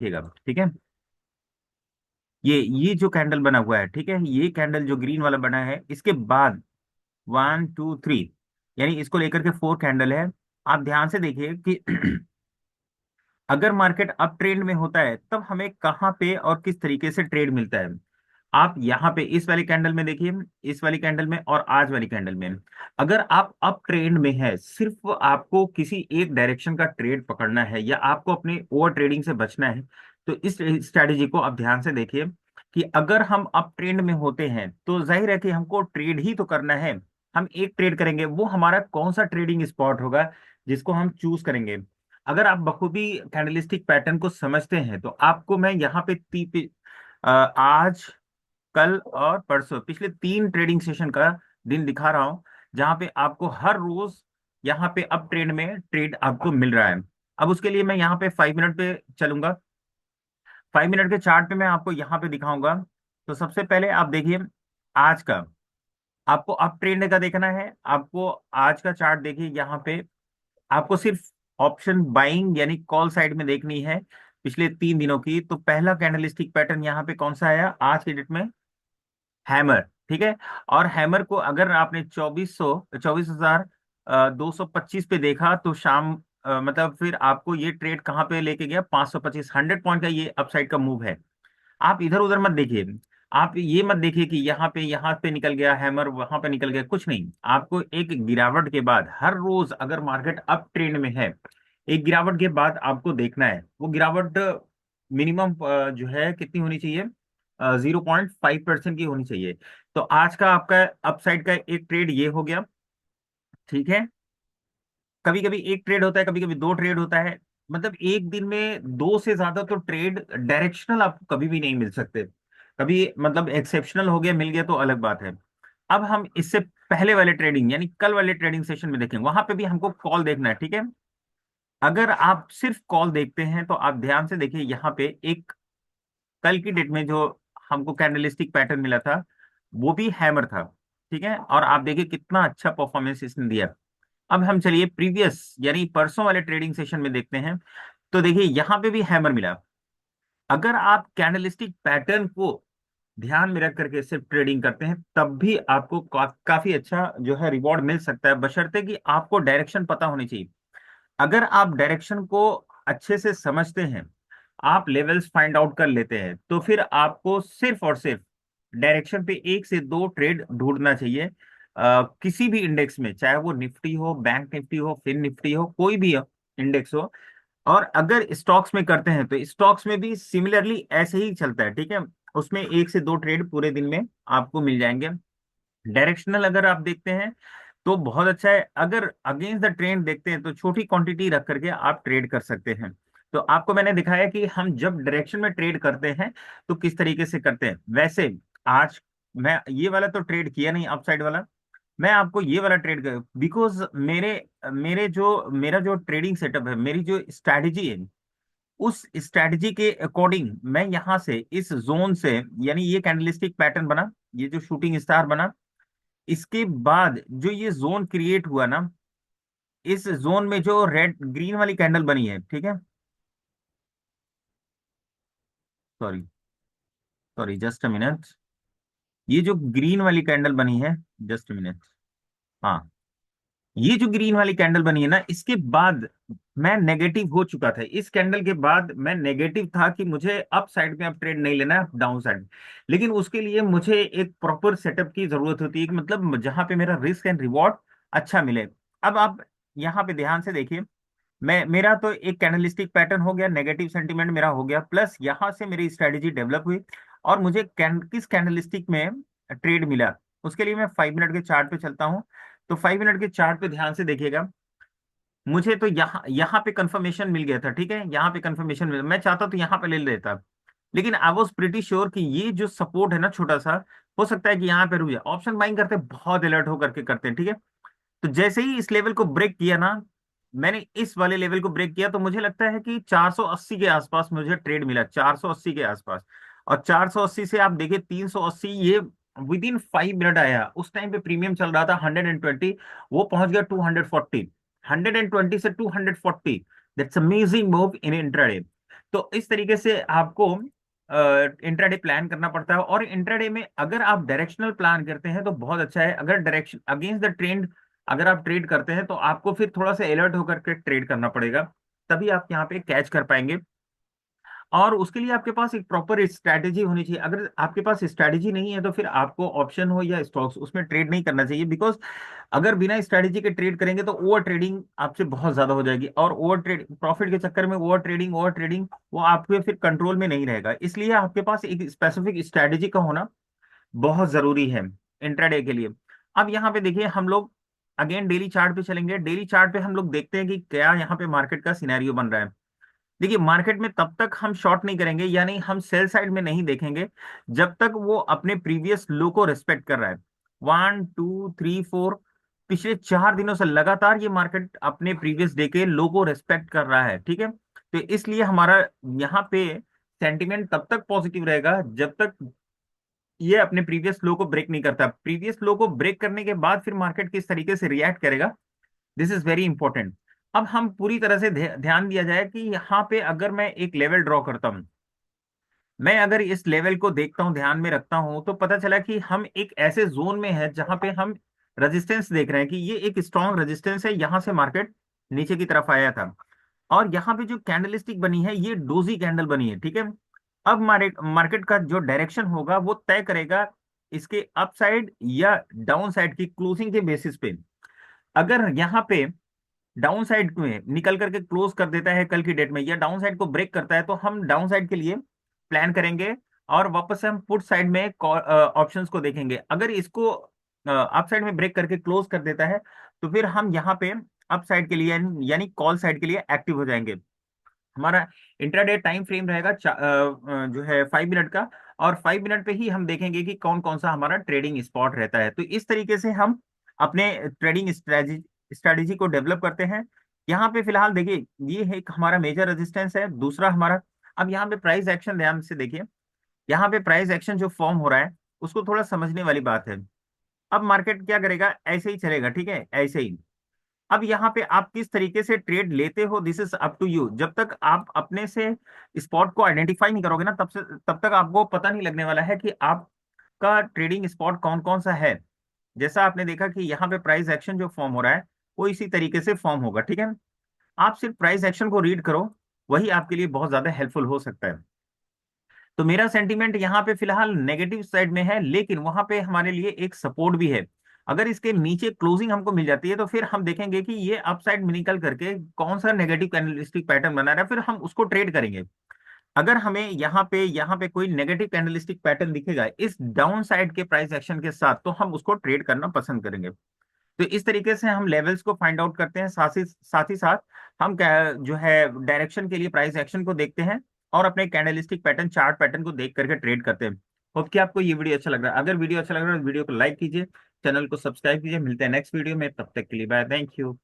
ठीक है। ये जो कैंडल बना हुआ है, ठीक है, ये कैंडल जो ग्रीन वाला बना है, इसके बाद 1 2 3, यानी इसको लेकर के 4 कैंडल है। आप ध्यान से देखिए कि अगर मार्केट अप ट्रेंड में होता है तब हमें कहाँ पे और किस तरीके से ट्रेड मिलता है। आप यहाँ पे इस वाली कैंडल में देखिए, इस वाली कैंडल में और आज वाली कैंडल में, अगर आप अप ट्रेंड में है, सिर्फ आपको किसी एक डायरेक्शन का ट्रेड पकड़ना है या आपको अपने ओवर ट्रेडिंग से बचना है, तो इस स्ट्रैटेजी को आप ध्यान से देखिए कि अगर हम अप ट्रेंड में होते हैं तो जाहिर है कि हमको ट्रेड ही तो करना है। हम एक ट्रेड करेंगे, वो हमारा कौन सा ट्रेडिंग स्पॉट होगा जिसको हम चूज करेंगे। अगर आप बखूबी कैंडलिस्टिक पैटर्न को समझते हैं तो आपको मैं यहाँ पे आज, कल और परसों, पिछले 3 ट्रेडिंग सेशन का दिन दिखा रहा हूं, जहां पे आपको हर रोज यहाँ पे अप ट्रेंड में ट्रेड आपको मिल रहा है। अब उसके लिए मैं यहाँ पे 5 मिनट पे चलूंगा। 5 मिनट के चार्ट पे मैं आपको यहाँ पे दिखाऊंगा। तो सबसे पहले आप देखिए आज का, आपको अप ट्रेंड का देखना है, आपको आज का चार्ट देखिए यहाँ पे। आपको सिर्फ ऑप्शन बाइंग यानी कॉल साइड में देखनी है पिछले 3 दिनों की। तो पहला कैंडलस्टिक पैटर्न यहाँ पे कौन सा आया आज की डेट में? हैमर, ठीक है। और हैमर को अगर आपने 2425 पे देखा तो शाम मतलब फिर आपको ये ट्रेड कहाँ पे लेके गया? 525, 100 पॉइंट का ये अपसाइड का मूव है। आप इधर उधर मत देखिए। आप ये मत देखिए कि यहाँ पे निकल गया हैमर, वहां पे निकल गया, कुछ नहीं। आपको एक गिरावट के बाद, हर रोज अगर मार्केट अप ट्रेंड में है, एक गिरावट के बाद आपको देखना है वो गिरावट मिनिमम जो है कितनी होनी चाहिए? 0.5% की होनी चाहिए। तो आज का आपका अपसाइड का एक ट्रेड ये हो गया, ठीक है। कभी कभी एक ट्रेड होता है, कभी कभी 2 ट्रेड होता है। मतलब एक दिन में 2 से ज्यादा तो ट्रेड डायरेक्शनल आपको कभी भी नहीं मिल सकते। कभी मतलब एक्सेप्शनल हो गया, मिल गया तो अलग बात है। अब हम इससे पहले वाले ट्रेडिंग यानी कल वाले ट्रेडिंग सेशन में देखेंगे, वहां पे भी हमको कॉल देखना है, ठीक है। अगर आप सिर्फ कॉल देखते हैं तो आप ध्यान से देखिए यहाँ पे एक कल की डेट में जो हमको कैंडलिस्टिक पैटर्न मिला था, वो भी हैमर था, ठीक है। और आप देखिए कितना अच्छा परफॉर्मेंस इसने दिया। अब हम चलिए प्रीवियस यानी परसों वाले ट्रेडिंग सेशन में देखते हैं। तो देखिए यहाँ पे भी हैमर मिला। अगर आप कैंडलिस्टिक पैटर्न को ध्यान में रख करके सिर्फ ट्रेडिंग करते हैं तब भी आपको काफी अच्छा जो है रिवॉर्ड मिल सकता है, बशर्ते कि आपको डायरेक्शन पता होनी चाहिए। अगर आप डायरेक्शन को अच्छे से समझते हैं, आप लेवल्स फाइंड आउट कर लेते हैं, तो फिर आपको सिर्फ और सिर्फ डायरेक्शन पे 1 से 2 ट्रेड ढूंढना चाहिए। किसी भी इंडेक्स में, चाहे वो निफ्टी हो, बैंक निफ्टी हो, फिन निफ्टी हो, कोई भी इंडेक्स हो। और अगर स्टॉक्स में करते हैं तो स्टॉक्स में भी सिमिलरली ऐसे ही चलता है, ठीक है। उसमें 1 से 2 ट्रेड पूरे दिन में आपको मिल जाएंगे। डायरेक्शनल अगर आप देखते हैं तो बहुत अच्छा है। अगर अगेंस्ट द ट्रेंड देखते हैं तो छोटी क्वांटिटी रख करके आप ट्रेड कर सकते हैं। तो आपको मैंने दिखाया कि हम जब डायरेक्शन में ट्रेड करते हैं तो किस तरीके से करते हैं। वैसे आज मैं ये वाला तो ट्रेड किया नहीं, अपसाइड वाला। मैं आपको ये वाला ट्रेड कर, बिकॉज मेरे मेरा जो ट्रेडिंग सेटअप है, मेरी जो स्ट्रैटेजी है, उस स्ट्रैटेजी के अकॉर्डिंग मैं यहाँ से इस जोन से, यानी ये कैंडलिस्टिक पैटर्न बना, ये जो शूटिंग स्टार बना, इसके बाद जो ये जोन क्रिएट हुआ ना, इस जोन में जो रेड ग्रीन वाली कैंडल बनी है, ठीक है। Sorry, sorry, just a minute. ये जो ग्रीन वाली कैंडल बनी है, जस्ट अ मिनट। हाँ, ये जो ग्रीन वाली कैंडल बनी है ना, इसके बाद मैं नेगेटिव हो चुका था। इस कैंडल के बाद मैं नेगेटिव था कि मुझे अप साइड में अब ट्रेड नहीं लेना है, डाउन साइड। लेकिन उसके लिए मुझे एक प्रॉपर सेटअप की जरूरत होती है कि मतलब जहां पे मेरा रिस्क एंड रिवॉर्ड अच्छा मिले। अब आप यहाँ पे ध्यान से देखिए, मैं मेरा तो एक कैंडलिस्टिक पैटर्न हो गया, नेगेटिव सेंटीमेंट मेरा हो गया, प्लस यहाँ से मेरी स्ट्रेटेजी डेवलप हुई। और मुझे किस कैंडलिस्टिक में ट्रेड मिला, उसके लिए मैं 5 मिनट के चार्ट पे चलता हूँ। तो 5 मिनट के चार्ट पे ध्यान से देखिएगा। मुझे तो यहाँ यहाँ पे कंफर्मेशन मिल गया था, ठीक है। यहाँ पे कंफर्मेशन मिला, मैं चाहता तो यहाँ पे ले लेता। लेकिन आई वॉज प्रिटी श्योर कि ये जो सपोर्ट है ना छोटा सा, हो सकता है कि यहाँ पे रुक जाए। ऑप्शन बाइंग करते हैं, बहुत अलर्ट होकर के करते हैं, ठीक है। तो जैसे ही इस लेवल को ब्रेक किया ना, मैंने इस वाले लेवल को ब्रेक किया, तो मुझे लगता है कि 480 के आसपास मुझे ट्रेड मिला, 480 के आसपास। और 480 से आप देखिए 380, ये विद इन 5 मिनट आया। उस टाइम पे प्रीमियम चल रहा था 120, वो पहुंच गया 240। 120 से 240, that's amazing move in intraday. तो इस तरीके से आपको इंट्राडे प्लान करना पड़ता है। और इंट्राडे में अगर आप डायरेक्शनल प्लान करते हैं तो बहुत अच्छा है। अगर डायरेक्शन अगेंस्ट द ट्रेंड अगर आप ट्रेड करते हैं तो आपको फिर थोड़ा सा अलर्ट होकर के ट्रेड करना पड़ेगा, तभी आप यहाँ पे कैच कर पाएंगे। और उसके लिए आपके पास एक प्रॉपर स्ट्रैटेजी होनी चाहिए। अगर आपके पास स्ट्रैटेजी नहीं है तो फिर आपको ऑप्शन हो या स्टॉक्स उसमें ट्रेड नहीं करना चाहिए, बिकॉज अगर बिना स्ट्रैटेजी के ट्रेड करेंगे तो ओवर ट्रेडिंग आपसे बहुत ज्यादा हो जाएगी, और ओवर ट्रेड प्रॉफिट के चक्कर में ओवर ट्रेडिंग वो आपके फिर कंट्रोल में नहीं रहेगा। इसलिए आपके पास एक स्पेसिफिक स्ट्रैटेजी का होना बहुत जरूरी है इंट्राडे के लिए। अब यहाँ पे देखिए हम लोग अगेन डेली चार्ट पे चलेंगे। डेली चार्ट पे हम लोग देखते हैं कि क्या यहाँ पे मार्केट का सिनेरियो बन रहा है। देखिए मार्केट में तब तक हम शॉर्ट नहीं करेंगे, यानी हम सेल साइड में नहीं देखेंगे जब तक वो अपने प्रीवियस लो को रिस्पेक्ट कर रहा है। 1 2 3 4 पिछले 4 दिनों से लगातार ये मार्केट अपने प्रीवियस डे के लो को रिस्पेक्ट कर रहा है, ठीक है। तो इसलिए हमारा यहाँ पे सेंटिमेंट तब तक पॉजिटिव रहेगा जब तक ये अपने प्रीवियस लो को ब्रेक नहीं करता। प्रीवियस लो को ब्रेक करने के बाद फिर मार्केट किस तरीके से रिएक्ट करेगा, दिस इज वेरी इंपॉर्टेंट। अब हम पूरी तरह से ध्यान दिया जाए कि यहाँ पे अगर मैं एक लेवल ड्रॉ करता हूँ, मैं अगर इस लेवल को देखता हूँ, ध्यान में रखता हूँ, तो पता चला कि हम एक ऐसे जोन में है जहां पे हम रेजिस्टेंस देख रहे हैं कि ये एक स्ट्रॉन्ग रेजिस्टेंस है। यहां से मार्केट नीचे की तरफ आया था, और यहाँ पे जो कैंडलस्टिक बनी है ये डोजी कैंडल बनी है, ठीक है। अब मार्केट का जो डायरेक्शन होगा वो तय करेगा इसके अपसाइड या डाउन साइड की क्लोजिंग के बेसिस पे। अगर यहाँ पे डाउन साइड में निकल करके क्लोज कर देता है कल की डेट में, या डाउन साइड को ब्रेक करता है, तो हम डाउन साइड के लिए प्लान करेंगे और वापस से हम पुट साइड में ऑप्शंस को देखेंगे। अगर इसको अप साइड में ब्रेक करके क्लोज कर देता है तो फिर हम यहाँ पे अप साइड के लिए यानी कॉल साइड के लिए एक्टिव हो जाएंगे। हमारा इंट्राडे टाइम फ्रेम रहेगा जो है 5 मिनट का, और 5 मिनट पे ही हम देखेंगे कि कौन कौन सा हमारा ट्रेडिंग स्पॉट रहता है। तो इस तरीके से हम अपने ट्रेडिंग स्ट्रेटेजी को डेवलप करते हैं। यहाँ पे फिलहाल देखिए ये है एक हमारा मेजर रेजिस्टेंस है, दूसरा हमारा। अब यहाँ पे प्राइस एक्शन ध्यान से देखिए, यहाँ पे प्राइस एक्शन जो फॉर्म हो रहा है उसको थोड़ा समझने वाली बात है। अब मार्केट क्या करेगा, ऐसे ही चलेगा, ठीक है, ऐसे ही। अब यहाँ पे आप किस तरीके से ट्रेड लेते हो, this is up to you. जब तक आप अपने से स्पॉट को आइडेंटिफाई नहीं करोगे ना, तब तक आपको पता नहीं लगने वाला है कि आपका ट्रेडिंग स्पॉट कौन कौन सा है। जैसा आपने देखा कि यहाँ पे प्राइस एक्शन जो फॉर्म हो रहा है वो इसी तरीके से फॉर्म होगा, ठीक है। आप सिर्फ प्राइस एक्शन को रीड करो, वही आपके लिए बहुत ज्यादा हेल्पफुल हो सकता है। तो मेरा सेंटीमेंट यहाँ पे फिलहाल नेगेटिव साइड में है, लेकिन वहां पे हमारे लिए एक सपोर्ट भी है। अगर इसके नीचे क्लोजिंग हमको मिल जाती है तो फिर हम देखेंगे कि ये अपसाइड में निकल करके कौन सा नेगेटिव कैंडलस्टिक पैटर्न बना रहा है, फिर हम उसको ट्रेड करेंगे। अगर हमें यहाँ पे कोई नेगेटिव कैंडलस्टिक पैटर्न दिखेगा इस डाउन साइड के प्राइस एक्शन के साथ, तो हम उसको ट्रेड करना पसंद करेंगे। तो इस तरीके से हम लेवल्स को फाइंड आउट करते हैं, साथ ही साथ हम जो है डायरेक्शन के लिए प्राइस एक्शन को देखते हैं और अपने कैंडलस्टिक पैटर्न चार्ट पैटर्न को देख करके ट्रेड करते हैं। होप कि आपको ये वीडियो अच्छा लग रहा है। अगर वीडियो अच्छा लग रहा है तो वीडियो को लाइक कीजिए, चैनल को सब्सक्राइब कीजिए। मिलते हैं नेक्स्ट वीडियो में, तब तक के लिए बाय, थैंक यू।